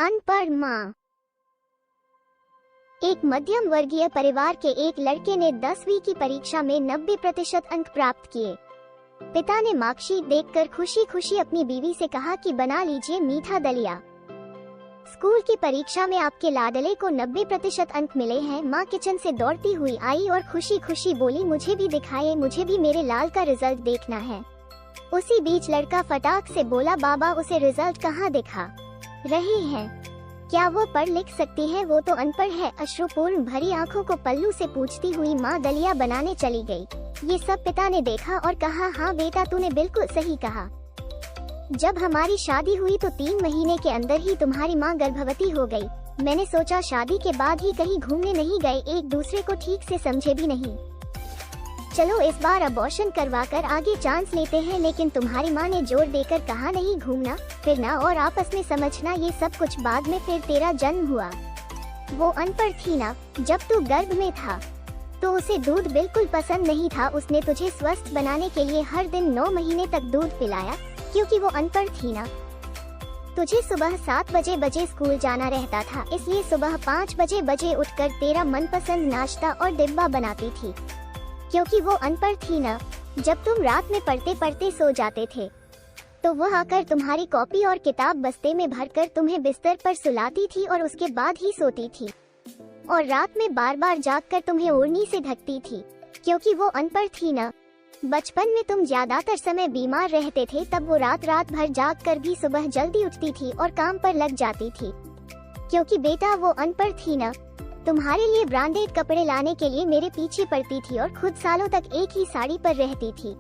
अनपढ़ माँ। एक मध्यम वर्गीय परिवार के एक लड़के ने 10वीं की परीक्षा में 90% अंक प्राप्त किए। पिता ने मार्कशीट देखकर खुशी खुशी अपनी बीवी से कहा कि बना लीजिए मीठा दलिया। स्कूल की परीक्षा में आपके लाडले को 90% अंक मिले हैं। माँ किचन से दौड़ती हुई आई और खुशी खुशी बोली, मुझे भी दिखाइए, मुझे भी मेरे लाल का रिजल्ट देखना है। उसी बीच लड़का फटाक से बोला, बाबा उसे रिजल्ट कहाँ दिखा रहे हैं? क्या वो पढ़ लिख सकती है? वो तो अनपढ़ है। अश्रुपूर्ण भरी आंखों को पल्लू से पूछती हुई माँ दलिया बनाने चली गई। ये सब पिता ने देखा और कहा, हाँ बेटा, तूने बिल्कुल सही कहा। जब हमारी शादी हुई तो 3 महीने के अंदर ही तुम्हारी माँ गर्भवती हो गई। मैंने सोचा शादी के बाद ही कहीं घूमने नहीं गए, एक दूसरे को ठीक से समझे भी नहीं। चलो इस बार अबॉर्शन करवाकर आगे चांस लेते हैं। लेकिन तुम्हारी माँ ने जोर देकर कहा, नहीं घूमना फिरना और आपस में समझना, ये सब कुछ बाद में। फिर तेरा जन्म हुआ। वो अनपढ़ थी ना, जब तू गर्भ में था तो उसे दूध बिल्कुल पसंद नहीं था। उसने तुझे स्वस्थ बनाने के लिए हर दिन 9 महीने तक दूध पिलाया, क्योंकि वो अनपढ़ थी ना। तुझे सुबह 7 बजे स्कूल जाना रहता था, इसलिए सुबह 5 बजे उठकर तेरा मनपसंद नाश्ता और डिब्बा बनाती थी। क्योंकि वो अनपढ़ थी ना, जब तुम रात में पढ़ते पढ़ते सो जाते थे तो वह आकर तुम्हारी कॉपी और किताब बस्ते में भरकर तुम्हें बिस्तर पर सुलाती थी और उसके बाद ही सोती थी। और रात में बार बार जागकर तुम्हें ओढ़नी से ढकती थी, क्योंकि वो अनपढ़ थी ना। बचपन में तुम ज्यादातर समय बीमार रहते थे, तब वो रात भर जागकर भी सुबह जल्दी उठती थी और काम पर लग जाती थी। क्योंकि बेटा वो अनपढ़ थी ना, तुम्हारे लिए ब्रांडेड कपड़े लाने के लिए मेरे पीछे पड़ती थी और खुद सालों तक एक ही साड़ी पर रहती थी,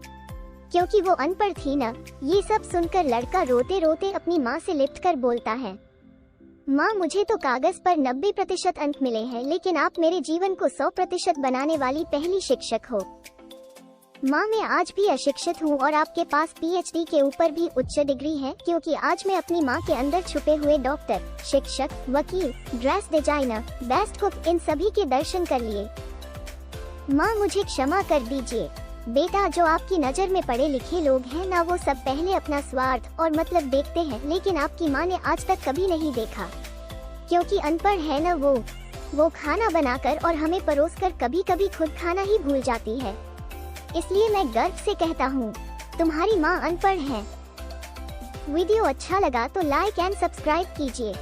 क्योंकि वो अनपढ़ थी ना। ये सब सुनकर लड़का रोते रोते अपनी माँ से लिपटकर बोलता है, माँ मुझे तो कागज पर 90% अंक मिले हैं, लेकिन आप मेरे जीवन को 100% बनाने वाली पहली शिक्षक हो। माँ मैं आज भी अशिक्षित हूँ और आपके पास PhD के ऊपर भी उच्च डिग्री है, क्योंकि आज मैं अपनी माँ के अंदर छुपे हुए डॉक्टर, शिक्षक, वकील, ड्रेस डिजाइनर, बेस्ट कुक, इन सभी के दर्शन कर लिए। माँ मुझे क्षमा कर दीजिए। बेटा जो आपकी नज़र में पढ़े लिखे लोग हैं ना, वो सब पहले अपना स्वार्थ और मतलब देखते हैं, लेकिन आपकी माँ ने आज तक कभी नहीं देखा। क्योंकि अनपढ़ है ना वो खाना बनाकर और हमें परोसकर कभी कभी खुद खाना ही भूल जाती है। इसलिए मैं गर्व से कहता हूँ, तुम्हारी माँ अनपढ़ है। वीडियो अच्छा लगा तो लाइक एंड सब्सक्राइब कीजिए।